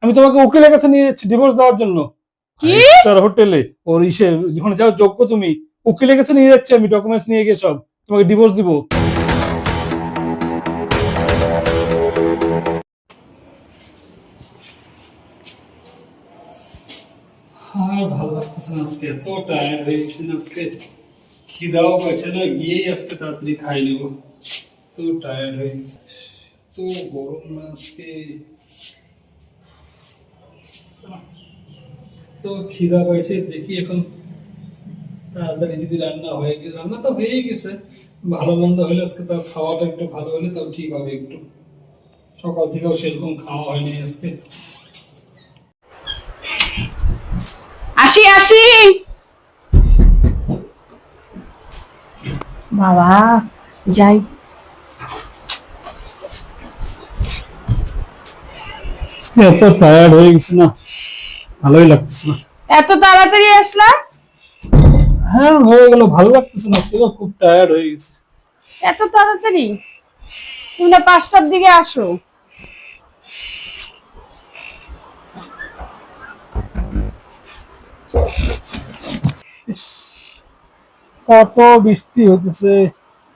আমি তোমাকে উকিলের কাছে নিয়ে যাচ্ছি ডিভোর্স দেওয়ার জন্য। কি? স্টার হোটেলে ওর ইসে যখন যাও যোগ্য তুমি, উকিলের কাছে নিয়ে যাচ্ছি আমি, ডকুমেন্টস নিয়ে গিয়ে সব তোমাকে ডিভোর্স দিব। ভালো লাগতেছে না আজকে, এত টায়ার্ড হয়ে গেছি না আজকে, খিদাও পাচ্ছে না, গিয়েই আজকে তাড়াতাড়ি খাই নেব, তো টায়ার্ড হয়ে গেছে। তো গরম না আজকে, তো খিদা পাইছে, দেখি এখন তাড়াতাড়ি যদি রান্না হয়ে গেছে, রান্না তো হয়েই গেছে, ভালো মন্দ হলে আজকে তার খাওয়াটা একটু ভালো হলে তাও ঠিক হবে। একটু সকাল থেকেও সেরকম খাওয়া হয়নি আজকে। আসি আসি বাবা, যাই। এত টায়ার্ড হয়ে গেছে না, ভালোই লাগতেছে না। এত তাড়াতাড়ি আসলা? হ্যাঁ হয়ে গেল, ভালো লাগতেছে না, খুব টায়ার্ড হয়ে গেছে। এত তাড়াতাড়ি? তুমি না 5টার দিকে আসো। কত বৃষ্টি হতেছে,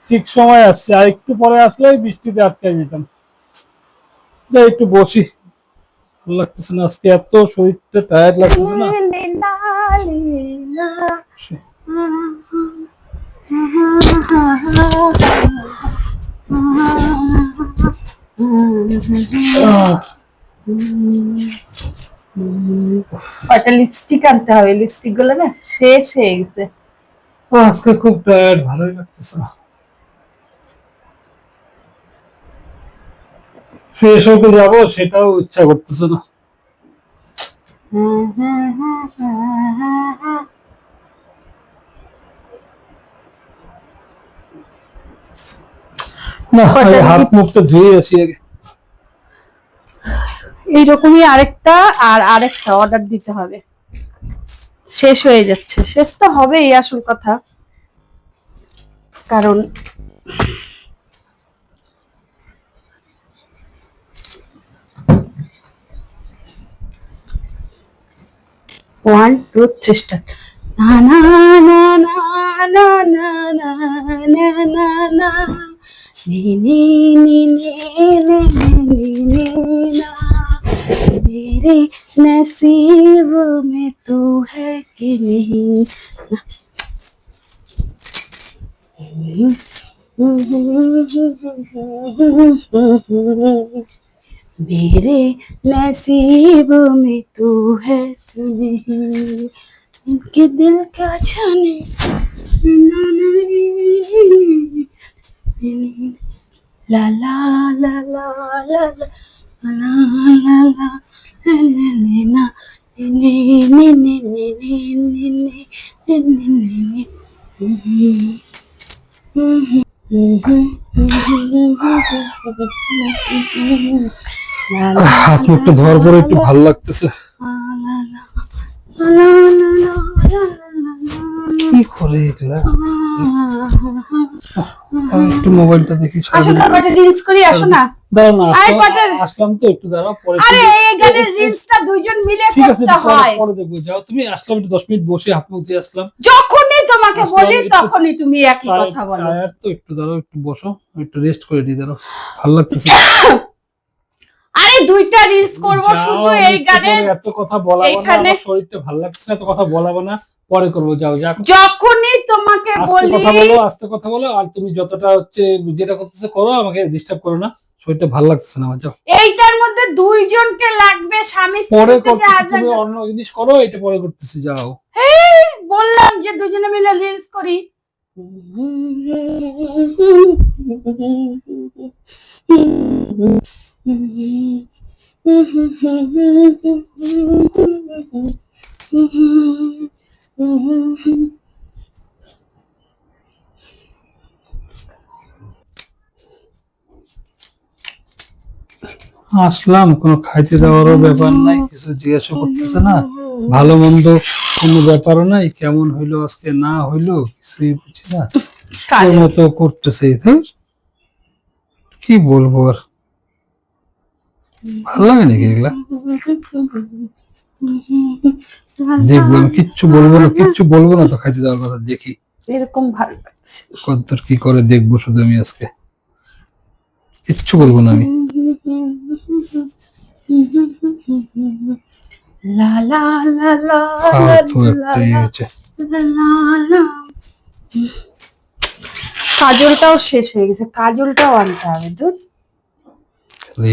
ঠিক সময় আসছে, আর একটু পরে আসলে বৃষ্টিতে আটকে যেতাম। যাই একটু বসি, ভালো লাগতেছে না আজকে, এত শরীরটা টায়ার্ড লাগতেছে না। কয়টা লিপস্টিক আনতে হবে, লিপস্টিক গুলো না শেষ হয়ে গেছে। আজকে খুব টায়ার্ড, ভালোই লাগতেছে না। ফ্রেশ হতে যাবো, সেটাও ইচ্ছা করতেছে না। না, হাত মুখটা ধুয়ে আসি আগে। এইরকমই আরেকটা অর্ডার দিতে হবে, শেষ হয়ে যাচ্ছে। শেষ তো হবেই আসল কথা, কারণ ওয়ান টু থ্রি স্টার্ট। না না না না না না না না না না নি নি নি নি নি নি না, मेरे नसीब में तू है कि नहीं। मेरे नसीब में तू है कि नहीं, इनके दिल का जाने। ला ला ला ला ला ला ला ला ला ना ने ने ने ने ने ने ने হাত মুখটা ধোয়ার পরে একটু ভালো লাগতেছে। কি করে এগুলা, একটু মোবাইলটা দেখি। আসো না, কয়টা রিলস করি, আসো না। দাঁড়াও না, আসলাম তো, একটু দাঁড়াও পরে। আরে এই গানের রিলসটা দুইজন মিলে ঠিক আছে, করতে হয়। পরে দেখবো, যাও তুমি। আসলাম একটু 10 মিনিট বসে হাত মুখ দিয়ে আসলাম। যখনই তোমাকে বলি তখনই তুমি একই কথা বলো। টায়ার্ড তো, একটু দাঁড়াও, একটু বসো, একটু রেস্ট করে নি, দাঁড়াও, ভালো লাগতেছে। আরে দুইটা রিলস করব শুধু এই গানে, এত কথা বলাবো না, আমার শরীরটা ভালো লাগছে না, এত কথা বলাবো না, পরে করবো। যাও যা, যখনই তোমাকে বলি কথা বলো, আস্তে কথা বলো, আর তুমি যতটা হচ্ছে যেটা করতেছে করো, আমাকে ডিস্টার্ব করো না, শরীরটা ভালো লাগতেছে না আমার। যাও, এইটার মধ্যে দুইজনকে লাগবে, স্বামী স্ত্রী। পরে করতেছি, তুমি অন্য জিনিস করো, এটা পরে করতেছি। যাও, এই বললাম যে দুজনে মিলে রিলস করি। আসলাম, কোনো খাইতে দেওয়ারও ব্যাপার নাই, কিছু জিজ্ঞাসা করতেছে না, ভালো মন্দ কোনো ব্যাপারও নাই, কেমন হইলো আজকে না হইলো কিছুই বুঝি না, মতো করতেছে। কি বলবো আর, ভালো লাগে নাকি এগুলা? দেখবো, আমি কিচ্ছু বলবো না, কিচ্ছু বলবো না তো, খাইতে দেওয়ার কথা। দেখি এরকম ভালো লাগছে। কতদূর কি করে দেখবো শুধু আমি আজকে, কিচ্ছু বলবো না আমি। লা লা লা লা ফালতু একটাই হয়েছে। কাজলটাও শেষ হয়ে গেছে, কাজলটাও আনতে হবে। দুধ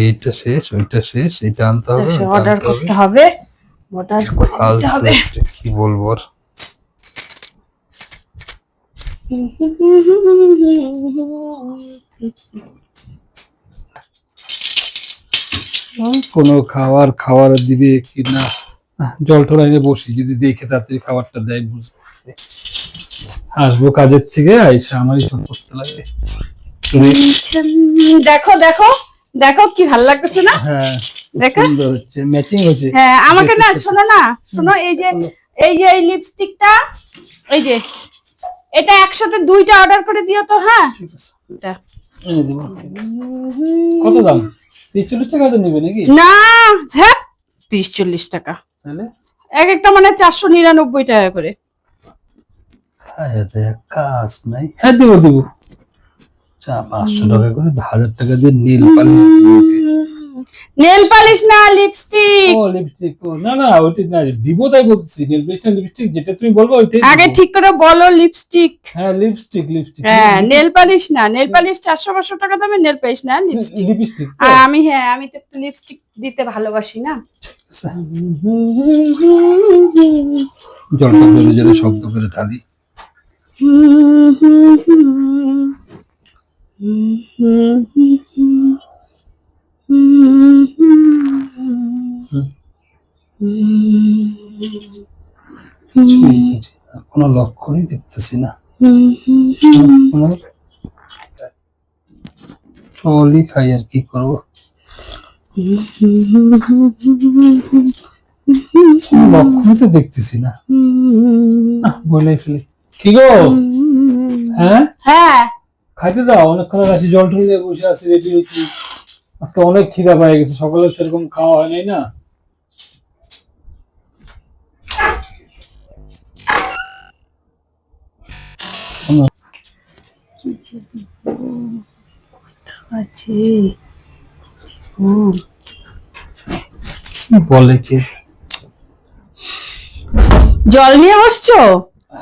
এইটা শেষ, ওইটা শেষ, এটা আনতে হবে, ওইটা অর্ডার আনতে হবে। করতে হবে, অর্ডার করতে ফালতু হবে। একটা, কি বলবো আর। কোনো খাবার দিবে কি না, জল টল এনে বসি, যদি দেখে তাড়াতাড়ি খাবারটা দেয় বুঝবো। আসবো কাজের থেকে, আইসা আমারই সব করতে লাগে। দেখো দেখো দেখো কি ভালো লাগতেছে না? হ্যাঁ দেখো সুন্দর হচ্ছে, ম্যাচিং হচ্ছে। হ্যাঁ আমাকে না, শোনো না, শোনো, এই যে এই লিপস্টিকটা, এই যে এটা একসাথে দুইটা অর্ডার করে দিও তো। হ্যাঁ ঠিক আছে, এটা এনে দেবো। কত দাম? 30-40 টাকা তো নিবে নাকি? না, হ্যাঁ 30-40 টাকা, তাহলে এক একটা মানে 499 টাকা করে। কাজ নাই। হ্যাঁ দিব দিব, 500 টাকা করে, 1000 টাকা দিয়ে নীল পালিশ দিব ওকে। নেল পালিশ না, লিপস্টিক। ও লিপস্টিক, ও না না ওইটা না দিব, তাই বলছি। নেল পালিশ না লিপস্টিক, যেটা তুমি বলবো ওইটাই আগে দিব। ঠিক করে বলো, লিপস্টিক। হ্যাঁ লিপস্টিক, লিপস্টিক। হ্যাঁ নেল পালিশ না, নেল পালিশ 400-500 টাকা দামে, নেল পালিশ না, লিপস্টিক। লিপস্টিক আর আমি, হ্যাঁ আমি তো একটু লিপস্টিক দিতে ভালোবাসি না। জলটা জোরে জোরে শব্দ করে ঢালি। কোনো লক্ষণই দেখতেছি না। চলই খাই, আর কি করবো, লক্ষণই তো দেখতেছি না। বলে ফেলি, কি গো? হ্যাঁ হ্যাঁ খাইতে দাও, অনেকক্ষণ আছি, জল টল নিয়ে বসে আছি, রেডি হচ্ছি। আজকে অনেক খিদা পেয়ে গেছে, সকালে সেরকম খাওয়া হয় নাই না। বলে কে? জল নিয়ে বসছো?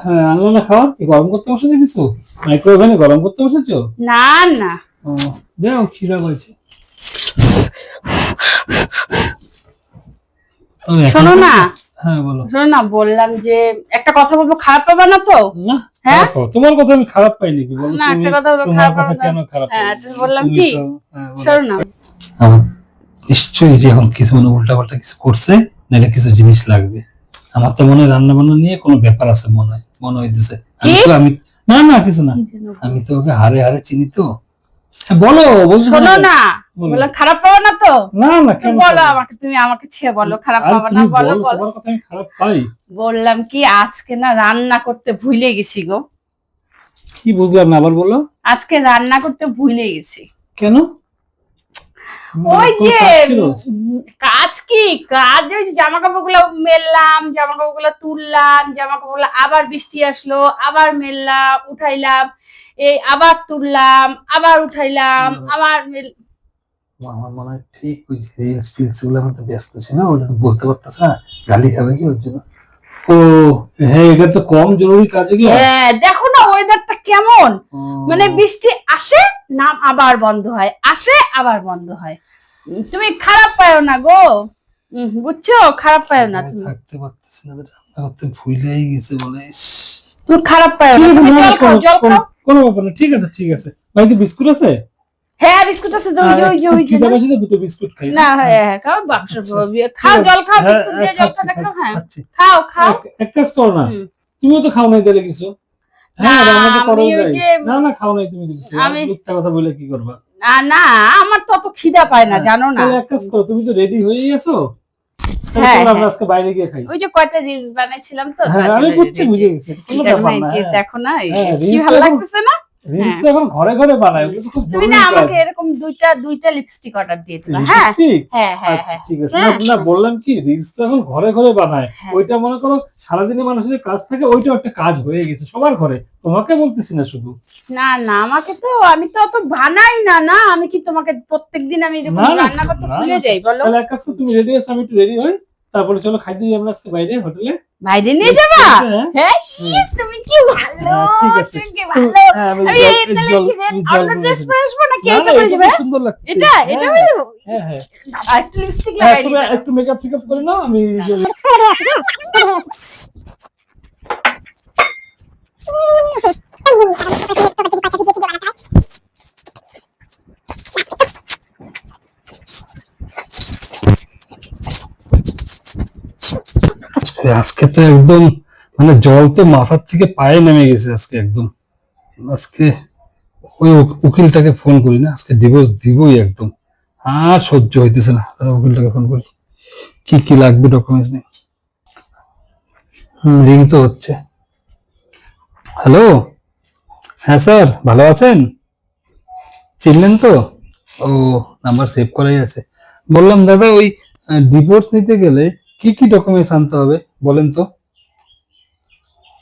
হ্যাঁ আনলো না খাবার, কি গরম করতে বসেছো কিছু? মাইক্রোওভেনে গরম করতে বসেছো? না না, ও দাও, খিদা পাইছে। শোনো না, হ্যাঁ বলো। শোনো না, বললাম যে একটা কথা বলবো, খারাপ পাবা না তো? না হ্যাঁ তোমার কথা আমি খারাপ পাই নাকি? বলো না, একটা কথা বলবো, তোমার খারাপ কথা পাবা না? কেন খারাপ হ্যাঁ পাই? বললাম তুমি কি, তো, হ্যাঁ, বলো। শোনো না, আমার নিশ্চয়ই যে এখন কিছু মানে উল্টাপাল্টা কিছু করছে, নাহলে কিছু জিনিস লাগবে। আমার তো মনে হয় রান্না বান্না নিয়ে কোনো ব্যাপার আছে, মনে হইতেছে। আমি না না কিছু না, আমি তো ওকে হারে হারে চিনি তো। হ্যাঁ বলো, বলছো শোনো না, বলো। বললাম খারাপ পাবা না তো? না না তো কেন বলো পাবো? আমাকে, তুমি আমাকে ছেড়ে বলো, খারাপ আর পাবা না, তুমি বলো বলো, বলো। তোমার কথা আমি খারাপ পাই? বললাম কি, আজকে না রান্না করতে ভুলে গেছি গো। কি বুঝলাম না, আবার বলো। আজকে রান্না করতে ভুলে গেছি। কেন? ওই কোনো যে কাজ ছিল? কাজ, কি কাজ, ওই যে জামা কাপড় গুলো মেললাম, জামা কাপড় গুলো তুললাম, জামা কাপড় গুলো, আবার বৃষ্টি আসলো, আবার মেললাম, উঠাইলাম, এই আবার তুললাম, আবার উঠাইলাম, আবার আমার মনে হয় ঠিক ওই রিলস ফিলস গুলো আমার তো ব্যস্ত ছিল, ওটা তো বলতে পারতেছে না, গালি খাবে কি ওর জন্য। ও হ্যাঁ, এটা তো কম জরুরি কাজ এগুলো। হ্যাঁ দেখো না ওয়েদারটা কেমন, মানে বৃষ্টি আসে, নাম আবার বন্ধ হয়, আসে আবার বন্ধ হয়। তুমি খারাপ পাও না গো, বুঝছো, খারাপ পাও না তুমি, থাকতে পারতেছি না, রান্না করতে ভুলেই গেছে বলে। তুমি খারাপ পাও না, তুমি জল খাও, জল খাও। কোনো ব্যাপার না, ঠিক আছে ঠিক আছে। বাড়িতে বিস্কুট আছে? হ্যাঁ বিস্কুট আছে, খিদা পাইছে তো, দুটো বিস্কুট খাই। না হ্যাঁ খাও, বাক্স খাও, জল খাও, বিস্কুট দিয়ে জল খাও, হ্যাঁ খাও খাও। এক কাজ করো না, তুমিও তো খাও নাই তাহলে কিছু। হ্যাঁ রান্না তো করো না, না খাও নাই তুমি কিছু, আমি মিথ্যা কথা বলে কি করবা? না না, আমার তো অত খিদা পায় না, জানো না। তাহলে এক কাজ করো, তুমি তো রেডি হয়েই আছো, হ্যাঁ আমরা আজকে বাইরে গিয়ে খাই। ওই যে কয়টা রিলস বানাইছিলাম তো, হ্যাঁ আমি বুঝছি, বুঝে গেছি, কোনো ব্যাপার না। দেখো না, হ্যাঁ, কি ভালো লাগতেছে না? রিলস এখন ঘরে ঘরে বানায়, ওগুলো তো খুব তুমি জরুরি না কাজ। আমাকে এরকম দুইটা লিপস্টিক অর্ডার দিয়ে দিবা। হ্যাঁ লিপস্টিক? হ্যাঁ হ্যাঁ আচ্ছা হ্যাঁ ঠিক আছে। হ্যাঁ, না বললাম কি রিলস তো এখন ঘরে ঘরে বানায়, হ্যাঁ। ওইটা মনে করো সারাদিনে মানুষের কাজ থাকে, ওইটাও একটা কাজ হয়ে গেছে সবার ঘরে, তোমাকে বলতেছি না শুধু। না না আমাকে তো, আমি তো অত বানাই না। না আমি কি তোমাকে প্রত্যেকদিন আমি এরকম না, না, রান্না করতে না, ভুলে না। যাই বলো? তাহলে এক কাজ করো, তুমি রেডি আছো, আমি একটু রেডি হই, তারপরে চলো খাইতে যাই আমরা আজকে বাইরে হোটেলে। বাইরে নিয়ে যাবা? হ্যাঁ, হ্যাঁ হুম। তুমি কি ভালো, ঠিক আছে। তুমি কি ভালো। হ্যাঁ, আমি আমি জল- এই এই তাহলে জল- কি রে, এই জল অন্য মনে ড্রেস রেখে পরে আসবো নাকি না, এটা না, পরে এটা যাবে? খুব সুন্দর লাগছে। এটা এটা হ্যাঁ, পরে যাবো? হ্যাঁ, হ্যাঁ। আর একটু লিপস্টিক হ্যাঁ, লাগাই তুমি দিই। একটু মেকআপ টেকআপ করে নাও, আমি আজকে তো একদম মানে জল তো মাথার থেকে পায়ে নেমে গেছে আজকে একদম। আজকে ওই উকিলটাকে ফোন করি না, আজকে ডিভোর্স দিবই একদম। আর সহ্য হইতেছে না, তাহলে উকিলটাকে ফোন করি, কি কি লাগবে ডকুমেন্টস নিয়ে। রিং তো হচ্ছে। হ্যালো, হ্যাঁ স্যার, ভালো আছেন? চিনলেন তো? ও, নাম্বার সেভ করাই আছে। বললাম দাদা, ওই ডিভোর্স নিতে গেলে কি কি ডকুমেন্টস আনতে হবে বলেন তো?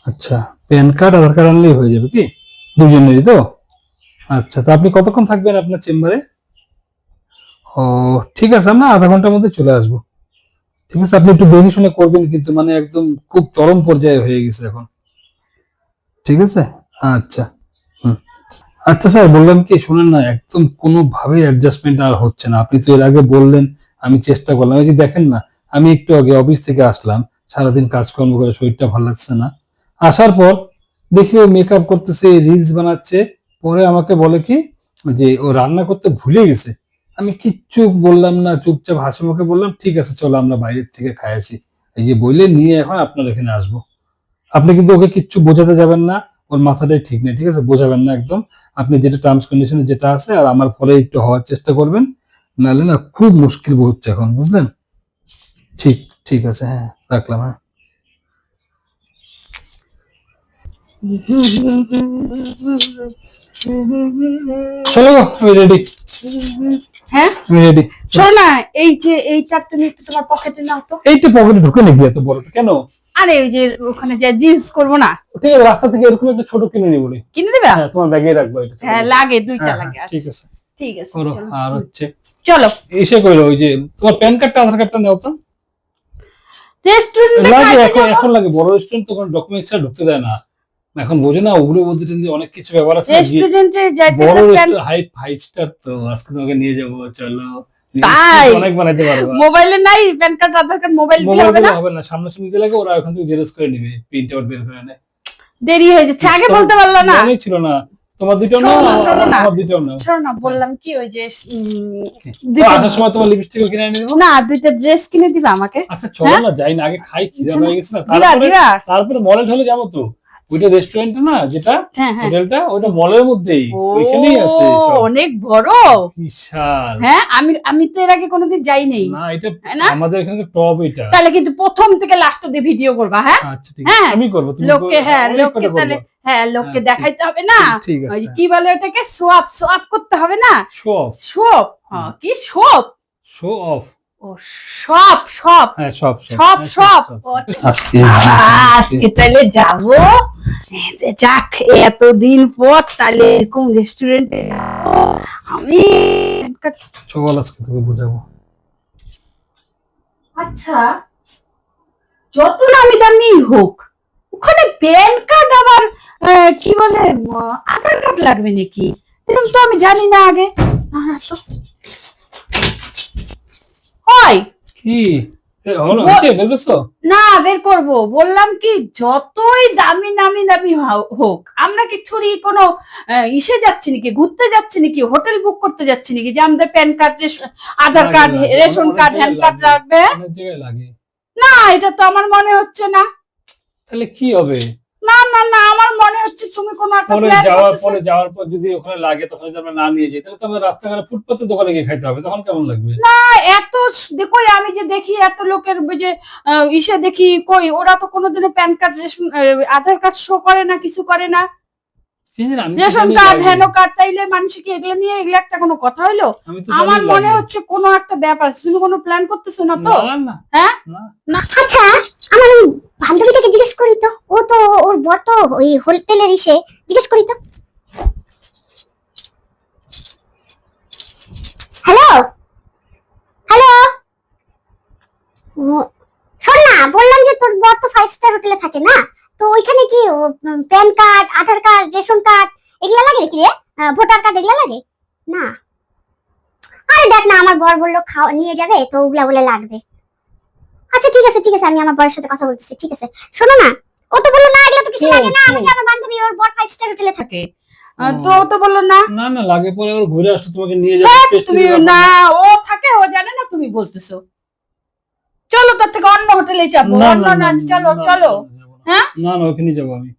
আচ্ছা, প্যান কার্ড আধার কার্ড আনলেই হয়ে যাবে কি? দুজনেরই তো? আচ্ছা, তো আপনি কতক্ষণ থাকবেন আপনার চেম্বারে? ও, ঠিক আছে, আমরা আধা ঘন্টার মধ্যে চলে আসবো। ঠিক আছে, আপনি একটু দেখে শুনে করবেন কিন্তু, মানে একদম খুব চরম পর্যায়ে হয়ে গেছে এখন। ঠিক আছে, আচ্ছা। হুম। আচ্ছা স্যার, বললাম কি, শুনেন না, একদম কোনোভাবেই অ্যাডজাস্টমেন্ট আর হচ্ছে না। আপনি তো এর আগে বললেন, আমি চেষ্টা করলাম, এই যে দেখেন না, আমি একটু আগে অফিস থেকে আসলাম, সারাদিন কাজকর্ম করে শরীরটা ভালো লাগছে না। আসার পর দেখি ও মেকআপ করতেছে, রিলস বানাচ্ছে, পরে আমাকে বলে কি যে ও রান্না করতে ভুলে গেছে। আমি কিচ্ছু বললাম না, চুপচাপ হাসি মুখে বললাম ঠিক আছে চলো আমরা বাইরের থেকে খাই আসি। এই যে বললে নিয়ে এখন আপনার এখানে আসবো। আপনি কিন্তু ওকে কিচ্ছু বোঝাতে যাবেন না, ওর মাথাটাই ঠিক নেই, ঠিক আছে, বোঝাবেন না একদম। আপনি যেটা টার্মস কন্ডিশনে যেটা আছে, আর আমার ফলে একটু হওয়ার চেষ্টা করবেন, নাহলে না খুব মুশকিল হচ্ছে এখন, বুঝলেন? ঠিক, ঠিক আছে, হ্যাঁ রাখলাম, হ্যাঁ। চলো গো, আমি রেডি, হ্যাঁ আমি রেডি। শোনো না, এই যে এইটা তুমি একটু তোমার পকেটে নাও তো। এইটা পকেটে ঢুকে নাকি এত বড় কেন? আরে ওই যে ওখানে যে জিন্স করবো না, ঠিক আছে, রাস্তা থেকে এরকম একটা ছোট কিনে নিবো নি। কিনে দিবা? হ্যাঁ, তোমার ব্যাগে রাখবো এটা। হ্যাঁ লাগে, দুইটা হ্যাঁ, লাগে। হ্যাঁ, ঠিক আছে, ঠিক আছে করো। চলো। আর হচ্ছে চলো এসে কইলো ওই যে তোমার প্যান কার্ডটা আধার কার্ডটা নাও তো। রেস্টুরেন্টে লাগে, খাইতে এখন যাবো। এখন লাগে, বড় রেস্টুরেন্ট তো কোনো ডকুমেন্টস ছাড়া ঢুকতে দেয় না। এখন বোঝে না, ওগুলো বলতে টলতে অনেক কিছু ব্যাপার আছে না, রেস্টুরেন্টে যাইতে বড় হলে প্যান, রেস্টুরেন্ট, ফাইভ স্টার তো, আজকে তোমাকে নিয়ে যাবো, চলো। তাই? অনেক বানাইতে পারবা। মোবাইলে নাই প্যান কার্ড আধার কার্ড, মোবাইল দিলে মোবাইল হবে না? দিলে হবে না, সামনাসামনি দিলে লাগে, ওরা ওখান থেকে জেরক্স করে নিবে, প্রিন্ট আউট বের করে নেয়। দেরি হয়ে যাচ্ছে, আগে বলতে পারলো না? মনেই ছিল না। তোমার দুইটাও নাও, শোনো না। আমার দুইটাও নাও। শোনো না, বললাম কি ওই যে তো দুইটা, আসার সময় তোমার লিপস্টিকও কিনে এনে দেবো। না দুইটা ড্রেস কিনে দিবা আমাকে। আচ্ছা চলো না, যাই না, আগে খাই, খিদা পেয়ে গেছে না, দিবা তারপরে দিবা? তারপরে মলে ঢলে যাবো তো। ওইটা রেস্টুরেন্ট না, যেটা হ্যাঁ হ্যাঁ। হোটেলটা, ওইটা মলের মধ্যেই, ও, ওইখানেই আছে সব। অনেক বড়। বিশাল। হ্যাঁ আমি আমি তো এর আগে কোনোদিন যাই নাই। না, এটা হ্যাঁ না? আমাদের এখানে টপ এটা। তাহলে কিন্তু প্রথম থেকে লাস্ট অব্দি ভিডিও করবা। হ্যাঁ আচ্ছা ঠিক হ্যাঁ। আছে, আমি করবো, তুমি লোককে, হ্যাঁ অনেক লোককে কটা তাহলে, করবো। হ্যাঁ লোককে হ্যাঁ, দেখাইতে হবে না? ঠিক আছে, ওই কি বলে ওটাকে, সোয়াপ, সোয়াপ করতে হবে না? শো অফ, সোপ, হ্যাঁ কি সোপ? শো অফ, ও সব সব হ্যাঁ সব সব সব। আজকে আজকে তাহলে যাবো, যাক এতদিন পর তাহলে এরকম রেস্টুরেন্টে আমি। চল আজকে তোকে বোঝাবো। আচ্ছা, যত নামি দামি হোক, ওখানে প্যান কার্ড আবার কি বলে আধার কার্ড লাগবে নাকি? এরকম তো আমি জানি না আগে। তো হয় কি হলো, হচ্ছে দেখছো? না, বের করব। বললাম কি, যতই দামি নামি দামি হোক, আমরা কি থুরি কোনো ইসে যাচ্ছি নাকি, ঘুরতে যাচ্ছি নাকি, হোটেল বুক করতে যাচ্ছি নাকি যে আমাদের প্যান কার্ড, আধার কার্ড, লাগে, রেশন অনেক কার্ড, জায়গায় হ্যান্ড কার্ড লাগে, লাগবে? অনেক জায়গায় লাগে। না এটা তো আমার মনে হচ্ছে না। তাহলে কি হবে? না না না, আমার মনে হচ্ছে তুমি কোনো একটা পরে প্ল্যান যাওয়ার করতেছো। পরে যাওয়ার পর যদি ওখানে লাগে, তখন যদি আমরা না নিয়ে যাই, তাহলে তো আমরা রাস্তাঘাটে ফুটপাতে দোকানে গিয়ে খাইতে হবে, তখন কেমন লাগবে? না এত দেখো, আমি যে দেখি এত লোকের ওই যে ইসে দেখি, কই ওরা তো কোনোদিনও প্যান কার্ড, রেশন, আধার কার্ড শো করে না, কিছু করে না। কি জানি, আমি তো রেশন জানি কার্ড লাগে। হেন কার্ড, তাইলে মানুষ কি এগুলো নিয়ে এগুলো একটা কোনো কথা হইলো? আমি তো আমার জানি মনে লাগে। হচ্ছে কোনো একটা ব্যাপার আছে। তুমি কোনো প্ল্যান করতেছো না তো? না না হ্যাঁ না, আচ্ছা, আমার ওই বান্ধবীটাকে জিজ্ঞেস করি তো, ও তো ওর বর তো ওই হোটেলের ইসে, জিজ্ঞেস করি তো। হ্যালো হ্যালো, শোন না, বললাম যে তোর বর তো 5 স্টার হোটেলে থাকে না, তো ওইখানে কি প্যান কার্ড, আধার কার্ড, রেশন কার্ড এগুলা লাগে নাকি রে? ভোটার কার্ড এগুলা লাগে না? আরে দেখ না, আমার বর বললো খাওয়া নিয়ে যাবে, তো ওগুলা বলে লাগবে। আচ্ছা ঠিক আছে ঠিক আছে, আমি আমার বরের সাথে কথা বলতেছি। ঠিক আছে, শোনো না, ও তো বললো না এগুলো তো কিছু লাগে না, আমি যে আমার বান্ধবী, ওর বর 5 স্টার হোটেলে থাকে। থাকে, তো ও তো বললো না। না না, লাগে পরে আবার ঘুরে আসলে তোমাকে নিয়ে যাবে, দেখ, টেস্ট তুমি দিবে না, ও থাকে, ও জানে না তুমি বলতেছো। চলো তার থেকে অন্য হোটেলে যাবো, অন্য না, চলো চলো। হ্যাঁ? না না, ওখানে যাবো আমি।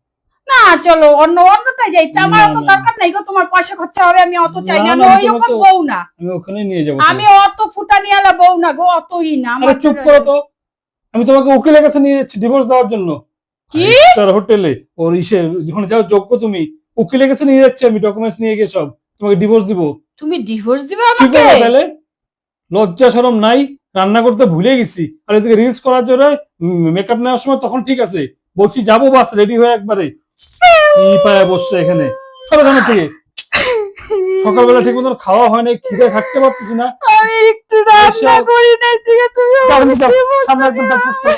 না চলো অন্যটাই যাই, আমার না, অত না। দরকার নাই গো, তোমার পয়সা খরচা হবে, আমি অত চাই না, না, আমি না, ওই রকম তোমাকে- বউ না, আমি ওখানে নিয়ে যাবো। আমি অত ফুটানিয়ালা বউ না গো, অতই না আরে আমার। চুপ করো তো, আমি তোমাকে উকিলের কাছে নিয়ে যাচ্ছি ডিভোর্স দেওয়ার জন্য। কি? স্টার হোটেলে ওর ইসে যখন যাও যোগ্য তুমি, উকিলের কাছে নিয়ে যাচ্ছি আমি, ডকুমেন্টস নিয়ে গিয়ে সব তোমাকে ডিভোর্স দিব। তুমি ডিভোর্স দিবে কি আমাকে? করবো তাহলে? লজ্জা শরম নাই? রান্না করতে ভুলে গেছি, আর এদিকে রিলস করার জন্য মেকআপ নেওয়ার সময় তখন ঠিক আছে, বলছি যাবো বাস রেডি হয়ে একবারে কি পায়ে বসছে এখানে, সরো সামনে থেকে। সকালবেলা ঠিক মতন খাওয়া হয় নাই, খিদে থাকতে পারতেছি না। আমি একটু রান্না এসব- করি নাই, দিকে তুমি যাও, আমাকে যাও, divorce সামনে একদম দিবে। থাকো।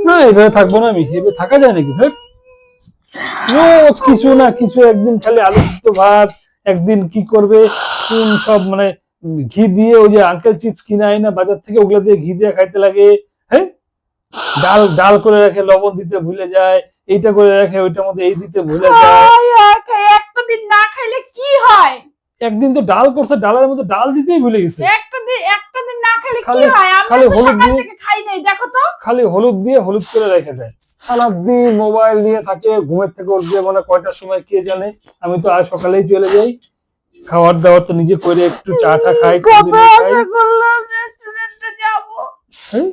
না এভাবে থাকবো না আমি, এভাবে থাকা যায় নাকি? ধ্যাৎ। রোজ কিছু না কিছু, একদিন খালি আলু সিদ্ধ ভাত, একদিন কি করবে কোন সব মানে ঘি দিয়ে ওই যে আঙ্কেল চিপস কিনে আয় না বাজার থেকে, ওগুলা দিয়ে ঘি দিয়ে খাইতে লাগে। হ্যাঁ, ডাল ডাল করে রাখে, লবণ দিতে ভুলে যায়, এইটা করে রাখে, ওইটার মধ্যে এই দিতে ভুলে যায়। একটা দিন না খাইলে কি হয়? একদিন তো ডাল করছে, ডালের মধ্যে ডাল দিতেই ভুলে গেছে। একটা দিন না খাইলে কি খালি- হয়? আমি খালি তো হলুদ সকাল দিয়ে- থেকে খাই নাই, দেখো তো। খালি হলুদ দিয়ে হলুদ করে রেখে দেয়, সারাদিন মোবাইল নিয়ে থাকে, ঘুমের থেকে উঠবে মানে কয়টার সময় কে জানে। আমি তো আজ সকালেই চলে যাই, খাবার দাবার তো নিজে করে একটু চা টা খাই, কবে কোনদিনও খাই। আশা করলাম রেস্টুরেন্টে যাবো। এই?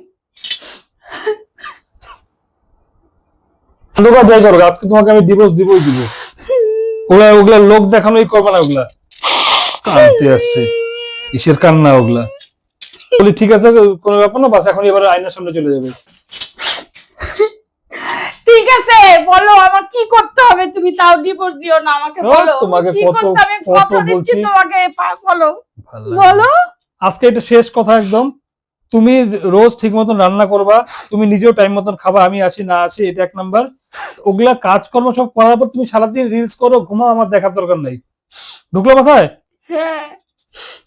অন্ধকার যাই করো, আজকে তোমাকে আমি ডিভোর্স দিবই দিব। ওগুলা ওগুলা লোক দেখানোই করবে না, ওগুলা কানতে আসছে, কিসের কান্না ওগুলা? বলি ঠিক আছে, কোনো ব্যাপার না, বাস এখন এবার আয়নার সামনে চলে যাবে। ঠিক আছে, বলো আমার কি করতে হবে, তুমি তাও ডিভোর্স দিও না আমাকে, ও, বলো তোমাকে কি কত- করতে হবে, কত কথা দিচ্ছি বলছি। তোমাকে, বলো ভালো লাগে না। বলো। আজকে এটা শেষ কথা একদম। তুমি রোজ ঠিক মতন রান্না করবা, তুমি নিজেও টাইম মতন খাবা, আমি আসি না আসি এটা 1 নাম্বার। ওগুলা কাজকর্ম সব করার পর তুমি সারাদিন রিলস করো, ঘুমাও, আমার দেখার দরকার নাই। ঢুকলো মাথায়? হ্যাঁ,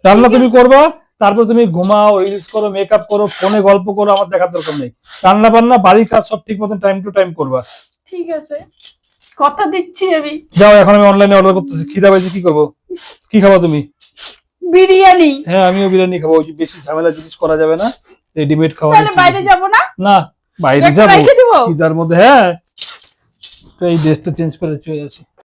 রান্না তুমি করবা, তারপর তুমি ঘুমাও, রিলস করো, মেকআপ করো, ফোনে গল্প করো, আমার দেখার দরকার নেই। রান্না বান্না বাড়ির কাজ সব ঠিক মতন টাইম টু টাইম করবা। ঠিক আছে, কথা দিচ্ছি আমি। যাও, এখন আমি অনলাইনে অর্ডার করতেছি, খিদা পাইছে, কি করবো? কি খাবা তুমি? বিরিয়ানি। হ্যাঁ, আমিও বিরিয়ানি খাবো, ওই যে বেশি ঝামেলা জিনিস করা যাবে না, রেডিমেড খাওয়া। তাহলে বাইরে যাবো না? না, বাইরে একটা যাবো রেখে দিবো? খিদার মধ্যে। হ্যাঁ, তো এই ড্রেসটা চেঞ্জ করে চলে আসি।